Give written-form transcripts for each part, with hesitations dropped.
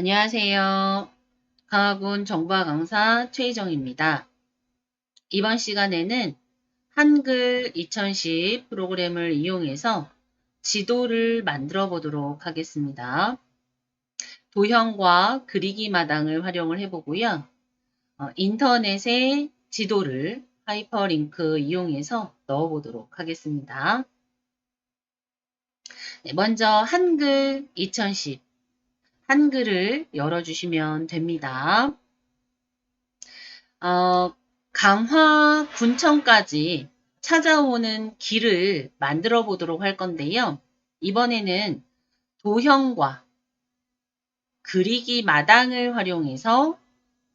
안녕하세요. 강화군 정보화 강사 최희정입니다. 이번 시간에는 한글 2010 프로그램을 이용해서 지도를 만들어 보도록 하겠습니다. 도형과 그리기 마당을 활용을 해보고요. 인터넷에 지도를 하이퍼링크 이용해서 넣어보도록 하겠습니다. 네, 먼저 한글 2010 한글을 열어주시면 됩니다. 강화 군청까지 찾아오는 길을 만들어 보도록 할 건데요. 이번에는 도형과 그리기 마당을 활용해서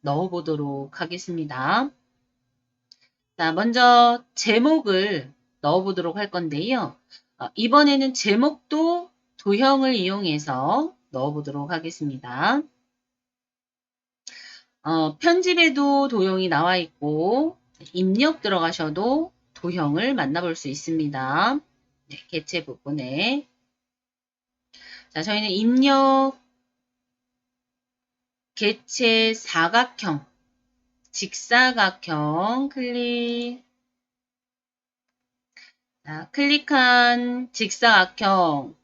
넣어 보도록 하겠습니다. 자, 먼저 제목을 넣어 보도록 할 건데요. 이번에는 제목도 도형을 이용해서 넣어 보도록 하겠습니다. 편집에도 도형이 나와 있고 입력 들어가셔도 도형을 만나볼 수 있습니다. 네, 개체 부분에. 자, 저희는 입력 개체 사각형, 직사각형 클릭. 자, 클릭한 직사각형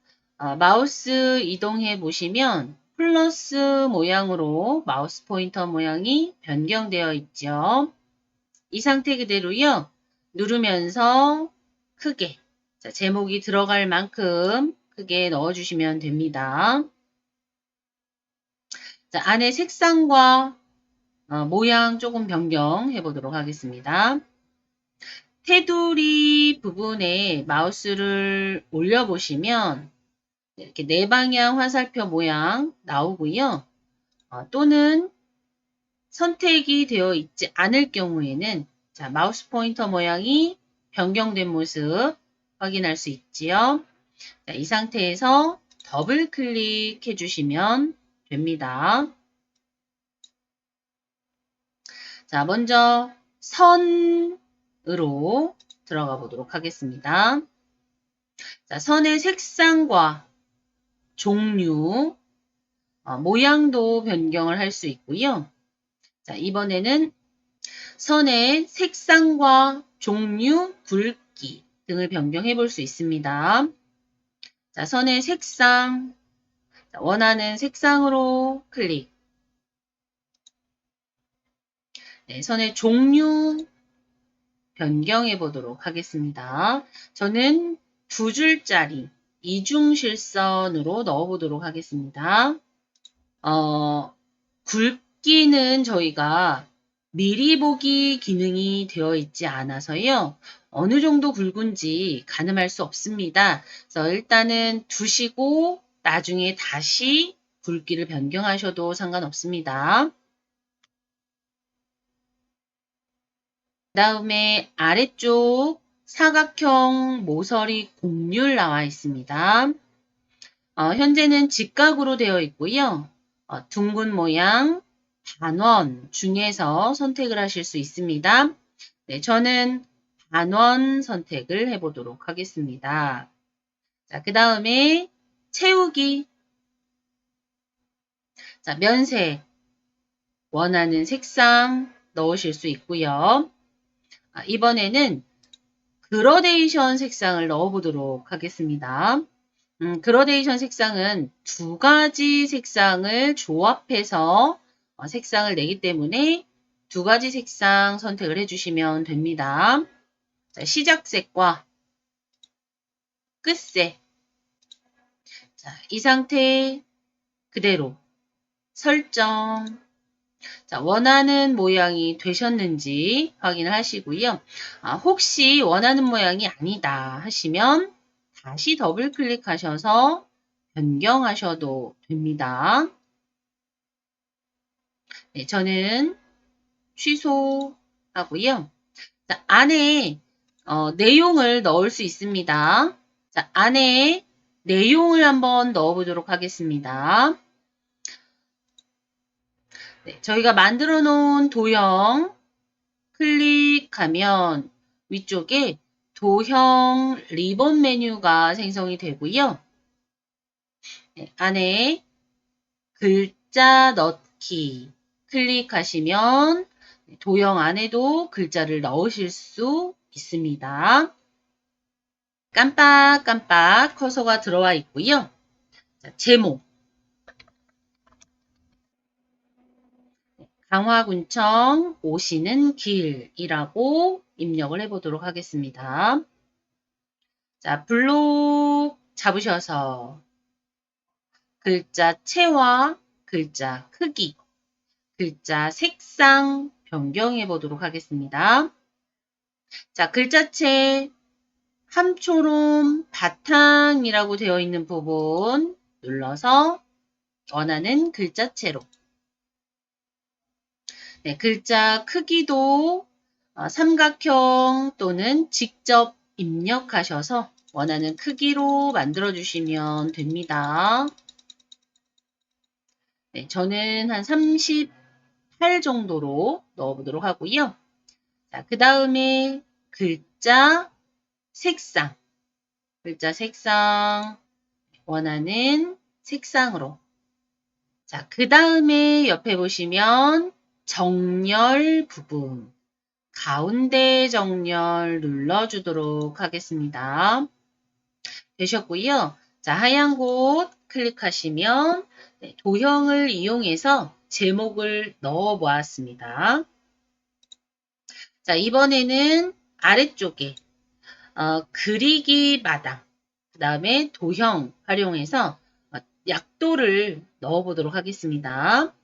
마우스 이동해 보시면 플러스 모양으로 마우스 포인터 모양이 변경되어 있죠. 이 상태 그대로요. 누르면서 크게 자, 제목이 들어갈 만큼 크게 넣어주시면 됩니다. 자, 안에 색상과 모양 조금 변경해 보도록 하겠습니다. 테두리 부분에 마우스를 올려보시면 이렇게 네 방향 화살표 모양 나오고요. 또는 선택이 되어 있지 않을 경우에는 자, 마우스 포인터 모양이 변경된 모습 확인할 수 있지요. 자, 이 상태에서 더블 클릭해 주시면 됩니다. 자, 먼저 선으로 들어가 보도록 하겠습니다. 자, 선의 색상과 종류, 모양도 변경을 할 수 있고요. 자, 이번에는 선의 색상과 종류, 굵기 등을 변경해 볼 수 있습니다. 자, 선의 색상, 원하는 색상으로 클릭. 네, 선의 종류 변경해 보도록 하겠습니다. 저는 2줄짜리 이중실선으로 넣어 보도록 하겠습니다. 굵기는 저희가 미리 보기 기능이 되어 있지 않아서요. 어느 정도 굵은지 가늠할 수 없습니다. 그래서 일단은 두시고 나중에 다시 굵기를 변경하셔도 상관없습니다. 그 다음에 아래쪽 사각형 모서리 곡률 나와 있습니다. 현재는 직각으로 되어 있고요. 둥근 모양, 반원 중에서 선택을 하실 수 있습니다. 네, 저는 반원 선택을 해보도록 하겠습니다. 자, 그 다음에 채우기. 자, 면색. 원하는 색상 넣으실 수 있고요. 이번에는 그라데이션 색상을 넣어보도록 하겠습니다. 그라데이션 색상은 2가지 색상을 조합해서 색상을 내기 때문에 2가지 색상 선택을 해주시면 됩니다. 자, 시작색과 끝색. 자, 이 상태 그대로 설정. 자, 원하는 모양이 되셨는지 확인을 하시고요. 혹시 원하는 모양이 아니다 하시면 다시 더블 클릭하셔서 변경하셔도 됩니다. 네, 저는 취소하고요. 자, 안에 내용을 넣을 수 있습니다. 자, 안에 내용을 한번 넣어보도록 하겠습니다. 네, 저희가 만들어 놓은 도형 클릭하면 위쪽에 도형 리본 메뉴가 생성이 되고요. 네, 안에 글자 글자 넣기 클릭하시면 도형 안에도 글자를 넣으실 수 있습니다. 깜빡깜빡 커서가 들어와 있고요. 자, 제목. 강화군청 오시는 길이라고 입력을 해보도록 하겠습니다. 자, 블록 잡으셔서 글자체와 글자 크기, 글자 색상 변경해 보도록 하겠습니다. 자, 글자체 함초롬 바탕이라고 되어 있는 부분 눌러서 원하는 글자체로. 네, 글자 크기도 삼각형 또는 직접 입력하셔서 원하는 크기로 만들어 주시면 됩니다. 네, 저는 한 38 정도로 넣어보도록 하고요. 자, 그 다음에 글자 색상. 글자 색상 원하는 색상으로. 자, 그 다음에 옆에 보시면 정렬 부분. 가운데 정렬 눌러주도록 하겠습니다. 되셨고요. 자, 하얀 곳 클릭하시면 도형을 이용해서 제목을 넣어 보았습니다. 자, 이번에는 아래쪽에 그리기 마당, 그 다음에 도형 활용해서 약도를 넣어 보도록 하겠습니다.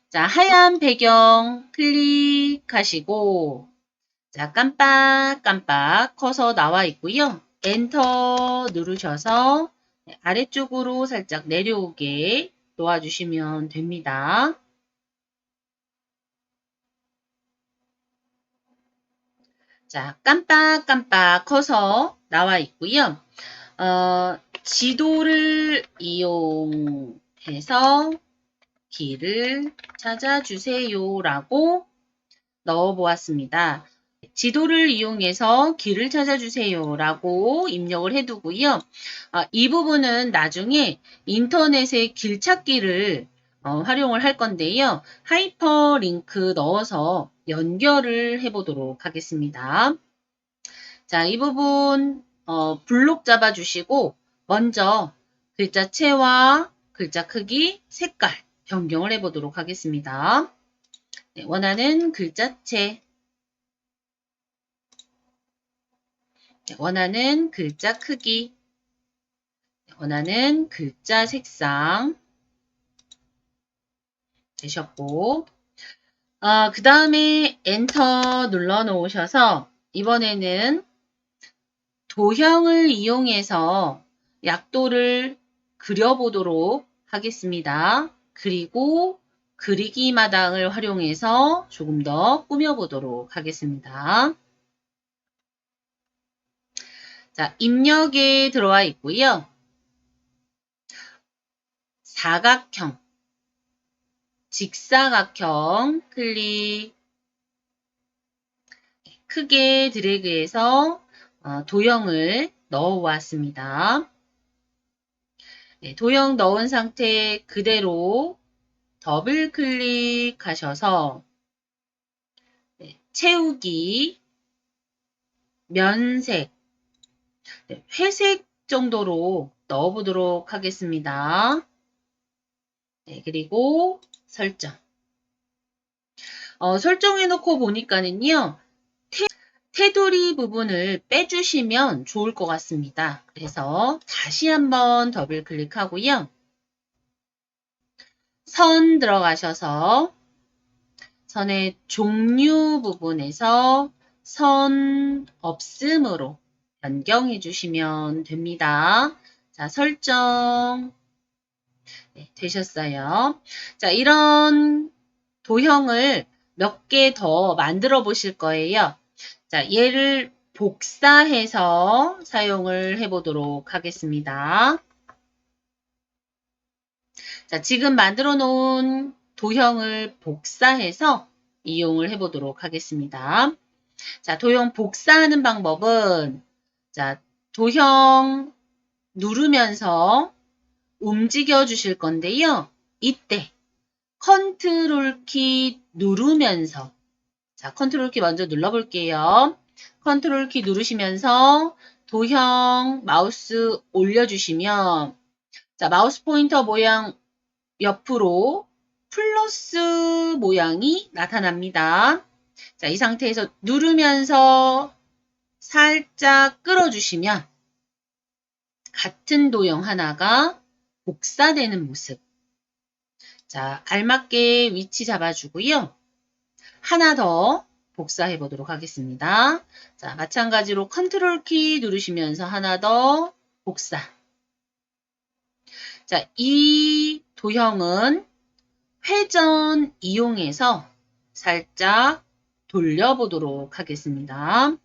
자, 하얀 배경 클릭하시고 자, 깜빡깜빡 커서 나와 있고요. 엔터 누르셔서 아래쪽으로 살짝 내려오게 놓아주시면 됩니다. 자, 깜빡깜빡 커서 나와 있고요. 지도를 이용해서 길을 찾아주세요 라고 넣어 보았습니다. 지도를 이용해서 길을 찾아주세요 라고 입력을 해두고요. 이 부분은 나중에 인터넷의 길찾기를 활용을 할 건데요. 하이퍼링크 넣어서 연결을 해보도록 하겠습니다. 자, 이 부분 블록 잡아주시고 먼저 글자체와 글자 크기, 색깔 변경을 해보도록 하겠습니다. 네, 원하는 글자체, 원하는 글자 크기, 원하는 글자 색상 되셨고 그 다음에 엔터 눌러 놓으셔서 이번에는 도형을 이용해서 약도를 그려보도록 하겠습니다. 그리고 그리기 마당을 활용해서 조금 더 꾸며보도록 하겠습니다. 자, 입력에 들어와 있고요. 사각형, 직사각형 클릭, 크게 드래그해서 도형을 넣어 왔습니다. 네, 도형 넣은 상태 그대로 더블 클릭하셔서 채우기, 면색, 회색 정도로 넣어보도록 하겠습니다. 네, 그리고 설정. 설정해놓고 보니까는요. 테두리 부분을 빼주시면 좋을 것 같습니다. 그래서 다시 한번 더블 클릭하고요. 선 들어가셔서 선의 종류 부분에서 선 없음으로 변경해 주시면 됩니다. 자, 설정 네, 되셨어요. 자, 이런 도형을 몇 개 더 만들어 보실 거예요. 자, 얘를 복사해서 사용을 해보도록 하겠습니다. 자, 지금 만들어 놓은 도형을 복사해서 이용을 해보도록 하겠습니다. 자, 도형 복사하는 방법은 자, 도형 누르면서 움직여 주실 건데요. 이때 컨트롤 키 누르면서, 자, 컨트롤 키 먼저 눌러볼게요. 컨트롤 키 누르시면서 도형 마우스 올려주시면, 자, 마우스 포인터 모양 옆으로 플러스 모양이 나타납니다. 자, 이 상태에서 누르면서 살짝 끌어주시면 같은 도형 하나가 복사되는 모습. 자, 알맞게 위치 잡아주고요. 하나 더 복사해 보도록 하겠습니다. 자, 마찬가지로 컨트롤 키 누르시면서 하나 더 복사. 자, 이 도형은 회전 이용해서 살짝 돌려보도록 하겠습니다.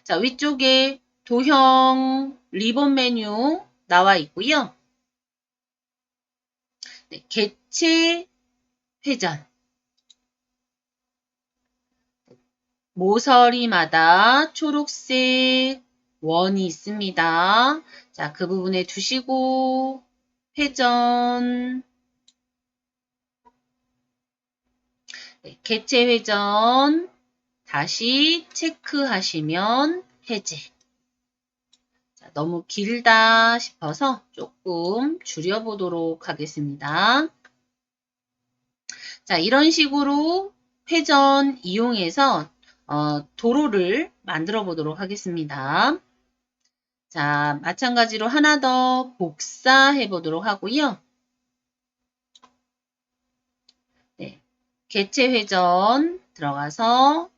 자, 위쪽에 도형 리본 메뉴 나와 있고요. 네, 개체 회전. 모서리마다 초록색 원이 있습니다. 자, 그 부분에 두시고 회전. 네, 개체 회전. 다시 체크하시면 해제. 자, 너무 길다 싶어서 조금 줄여보도록 하겠습니다. 자, 이런 식으로 회전 이용해서 도로를 만들어 보도록 하겠습니다. 자, 마찬가지로 하나 더 복사해 보도록 하고요. 네, 개체 회전 들어가서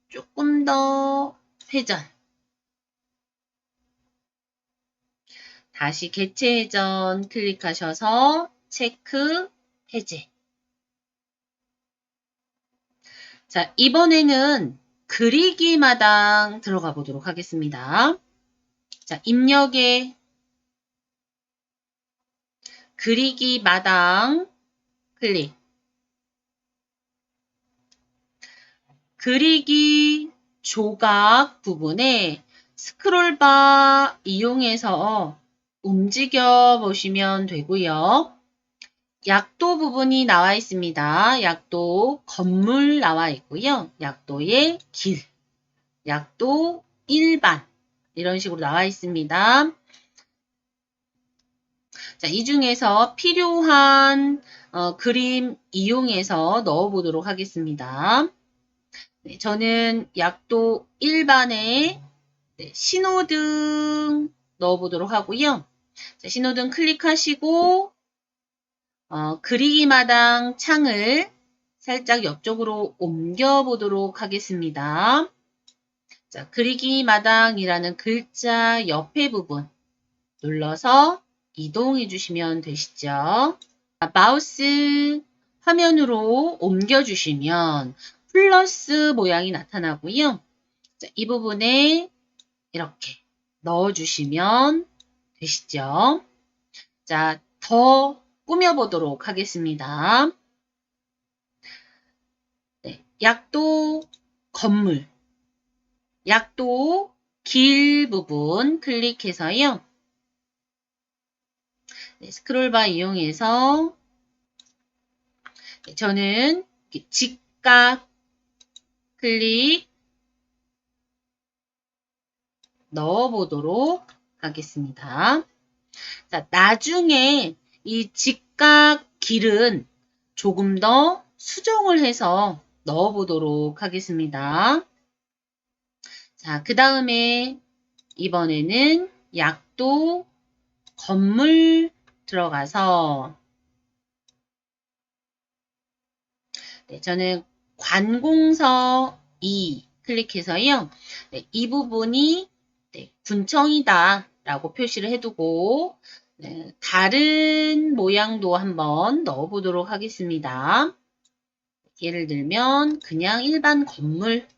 조금 더 회전. 다시 개체 회전 클릭하셔서 체크, 해제. 자, 이번에는 그리기 마당 들어가 보도록 하겠습니다. 자, 입력에 그리기 마당 클릭. 그리기 조각 부분에 스크롤바 이용해서 움직여 보시면 되고요. 약도 부분이 나와 있습니다. 약도 건물 나와 있고요. 약도의 길, 약도 일반 이런 식으로 나와 있습니다. 자, 이 중에서 필요한 그림 이용해서 넣어 보도록 하겠습니다. 네, 저는 약도 일반에 신호등 넣어 보도록 하고요. 자, 신호등 클릭하시고 그리기 마당 창을 살짝 옆쪽으로 옮겨 보도록 하겠습니다. 자, 그리기 마당이라는 글자 옆에 부분 눌러서 이동해 주시면 되시죠. 마우스 화면으로 옮겨 주시면 플러스 모양이 나타나고요. 자, 이 부분에 이렇게 넣어 주시면 되시죠. 자, 더 꾸며보도록 하겠습니다. 네, 약도 건물, 약도 길 부분 클릭해서요. 네, 스크롤바 이용해서 저는 직각 클릭 넣어보도록 하겠습니다. 자, 나중에 이 직각 길은 조금 더 수정을 해서 넣어보도록 하겠습니다. 자, 그 다음에 이번에는 약도 건물 들어가서 네, 저는 관공서 2 클릭해서요. 네, 이 부분이 군청이다 라고 표시를 해두고 네, 다른 모양도 한번 넣어보도록 하겠습니다. 예를 들면 그냥 일반 건물,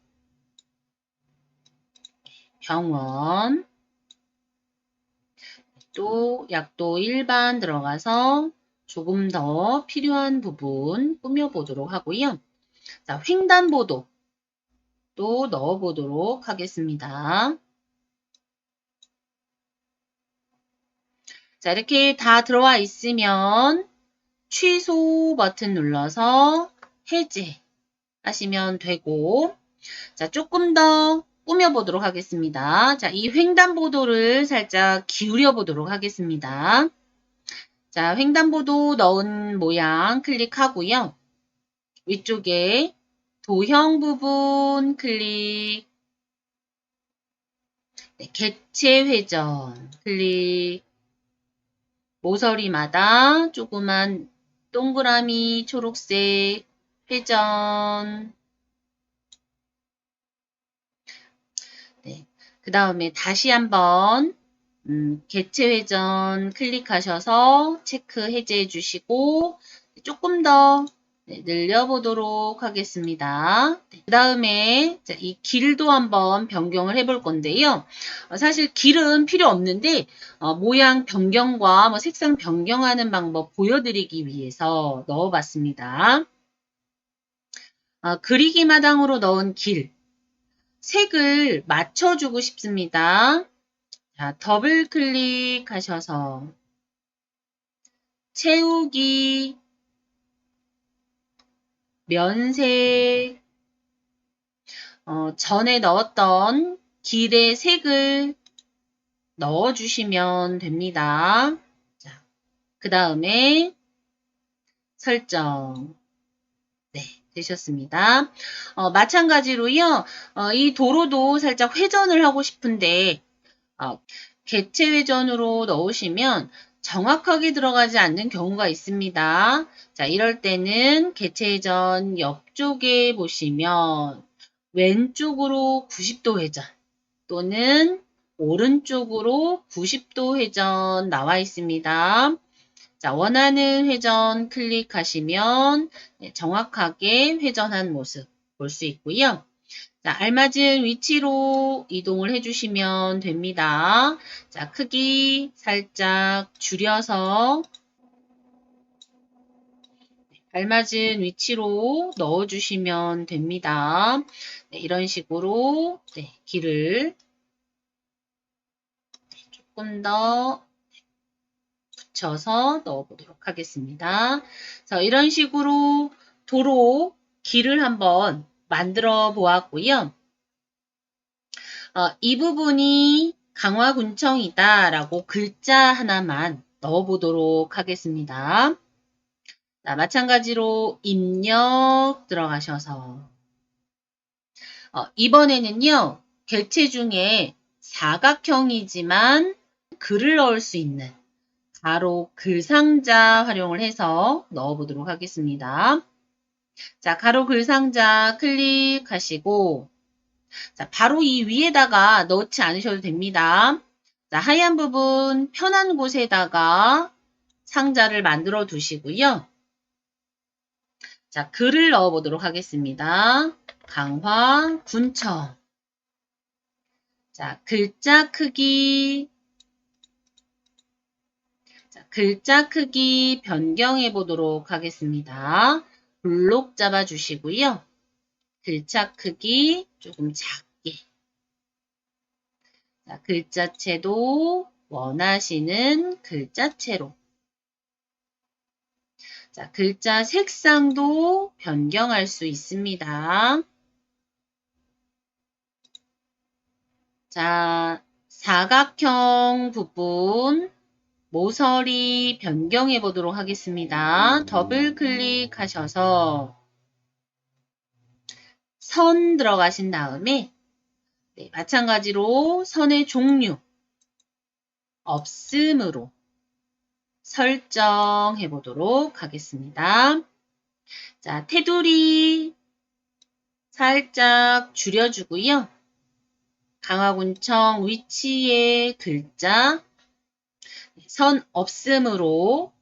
병원, 또 약도 일반 들어가서 조금 더 필요한 부분 꾸며보도록 하고요. 자, 횡단보도 또 넣어보도록 하겠습니다. 자, 이렇게 다 들어와 있으면 취소 버튼 눌러서 해제 하시면 되고, 자, 조금 더 꾸며보도록 하겠습니다. 자, 이 횡단보도를 살짝 기울여 보도록 하겠습니다. 자, 횡단보도 넣은 모양 클릭하고요. 위쪽에 도형 부분 클릭, 네, 개체 회전 클릭, 모서리마다 조그만 동그라미 초록색 회전, 네, 그 다음에 다시 한번 개체 회전 클릭하셔서 체크 해제해 주시고 조금 더 늘려보도록 하겠습니다. 그 다음에 이 길도 한번 변경을 해볼 건데요. 사실 길은 필요 없는데 모양 변경과 색상 변경하는 방법 보여드리기 위해서 넣어봤습니다. 그리기 마당으로 넣은 길, 색을 맞춰주고 싶습니다. 자, 더블 클릭하셔서 채우기, 면색, 전에 넣었던 길의 색을 넣어주시면 됩니다. 자, 그 다음에 설정. 네, 되셨습니다. 마찬가지로요, 이 도로도 살짝 회전을 하고 싶은데, 개체 회전으로 넣으시면 정확하게 들어가지 않는 경우가 있습니다. 자, 이럴 때는 개체 회전 옆쪽에 보시면 왼쪽으로 90도 회전 또는 오른쪽으로 90도 회전 나와 있습니다. 자, 원하는 회전 클릭하시면 정확하게 회전한 모습 볼 수 있고요. 자, 알맞은 위치로 이동을 해주시면 됩니다. 자, 크기 살짝 줄여서 알맞은 위치로 넣어주시면 됩니다. 네, 이런 식으로 길을 조금 더 붙여서 넣어보도록 하겠습니다. 자, 이런 식으로 도로 길을 한번 만들어 보았고요. 이 부분이 강화군청이다 라고 글자 하나만 넣어보도록 하겠습니다. 자, 마찬가지로 입력 들어가셔서 이번에는요. 개체 중에 사각형이지만 글을 넣을 수 있는 가로 글상자 활용을 해서 넣어보도록 하겠습니다. 자, 가로 글상자 클릭하시고 자, 바로 이 위에다가 넣지 않으셔도 됩니다. 자, 하얀 부분 편한 곳에다가 상자를 만들어 두시고요. 자, 글을 넣어 보도록 하겠습니다. 강화 군청. 자, 글자 크기. 자, 글자 크기 변경해 보도록 하겠습니다. 블록 잡아 주시고요. 글자 크기 조금 작게. 자, 글자체도 원하시는 글자체로. 자, 글자 색상도 변경할 수 있습니다. 자, 사각형 부분 모서리 변경해 보도록 하겠습니다. 더블 클릭하셔서 선 들어가신 다음에 마찬가지로 선의 종류 없음으로 설정해 보도록 하겠습니다. 자, 테두리 살짝 줄여주고요. 강화군청 위치에 글자 선 없음으로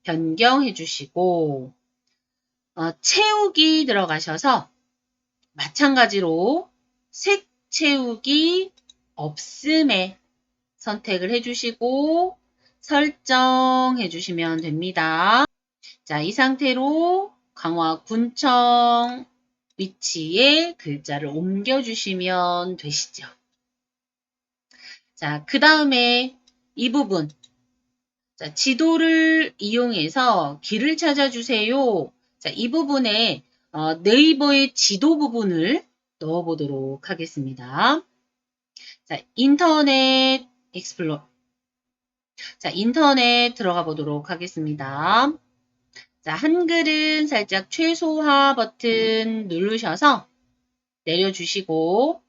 변경해 주시고 채우기 들어가셔서 마찬가지로 색 채우기 없음에 선택을 해주시고 설정해 주시면 됩니다. 자, 이 상태로 강화군청 위치에 글자를 옮겨주시면 되시죠. 자, 그 다음에 이 부분 자, 지도를 이용해서 길을 찾아주세요. 자, 이 부분에 네이버의 지도 부분을 넣어보도록 하겠습니다. 자, 인터넷 익스플로러. 자, 인터넷 들어가 보도록 하겠습니다. 자, 한글은 살짝 최소화 버튼 누르셔서 내려주시고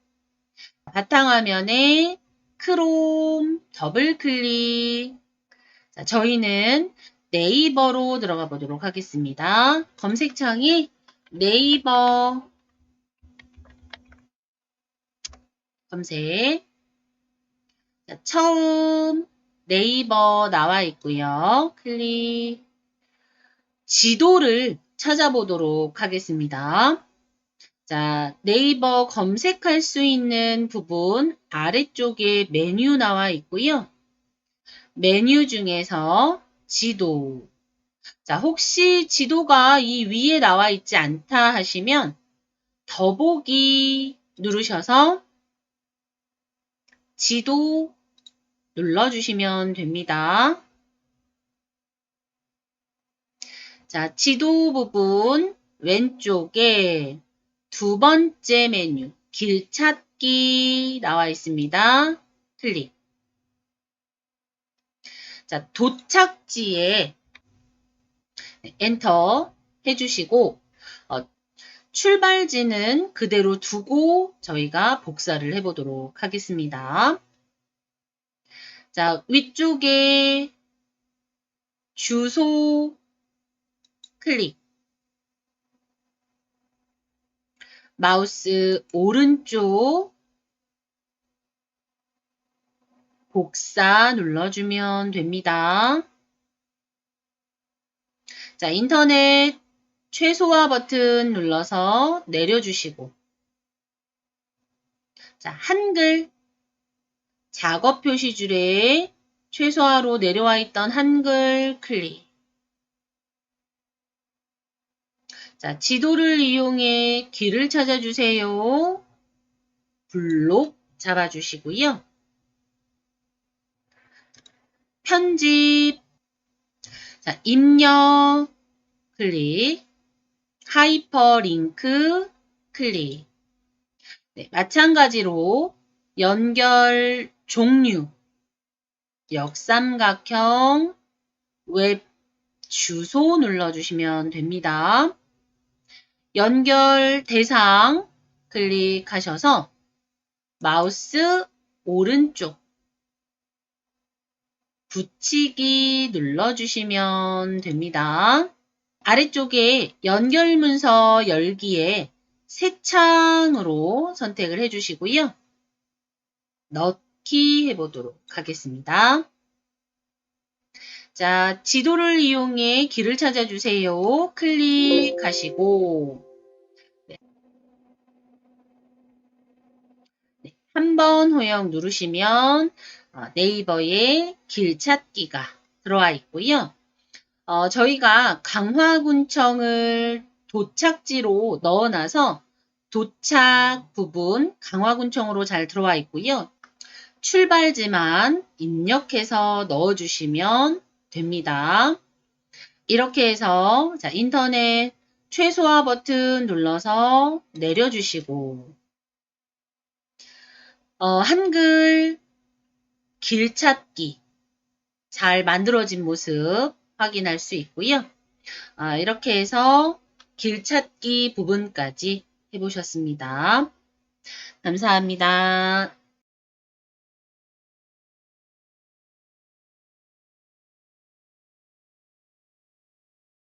바탕화면에 크롬 더블 클릭. 자, 저희는 네이버로 들어가 보도록 하겠습니다. 검색창이 네이버 검색. 자, 처음 네이버 나와 있고요. 클릭. 지도를 찾아보도록 하겠습니다. 자, 네이버 검색할 수 있는 부분 아래쪽에 메뉴 나와 있고요. 메뉴 중에서 지도. 자, 혹시 지도가 이 위에 나와 있지 않다 하시면 더보기 누르셔서 지도 눌러주시면 됩니다. 자, 지도 부분 왼쪽에 두 번째 메뉴 길 찾기 나와 있습니다. 클릭. 자, 도착지에 엔터 해주시고 출발지는 그대로 두고 저희가 복사를 해보도록 하겠습니다. 자, 위쪽에 주소 클릭. 마우스 오른쪽 복사 눌러주면 됩니다. 자, 인터넷 최소화 버튼 눌러서 내려주시고 자, 한글 작업 표시줄에 최소화로 내려와 있던 한글 클릭. 자, 지도를 이용해 길을 찾아주세요. 블록 잡아주시고요. 편집. 자, 입력 클릭. 하이퍼링크 클릭. 네, 마찬가지로 연결 종류, 역삼각형, 웹 주소 눌러주시면 됩니다. 연결 대상 클릭하셔서 마우스 오른쪽 붙이기 눌러주시면 됩니다. 아래쪽에 연결 문서 열기에 새 창으로 선택을 해주시고요. 넣기 해보도록 하겠습니다. 자, 지도를 이용해 길을 찾아주세요. 클릭하시고 한 번 호영 누르시면 네이버에 길 찾기가 들어와 있고요. 저희가 강화군청을 도착지로 넣어놔서 도착 부분 강화군청으로 잘 들어와 있고요. 출발지만 입력해서 넣어주시면 됩니다. 이렇게 해서 자, 인터넷 최소화 버튼 눌러서 내려주시고 한글 길 찾기 잘 만들어진 모습 확인할 수 있고요. 이렇게 해서 길 찾기 부분까지 해보셨습니다. 감사합니다.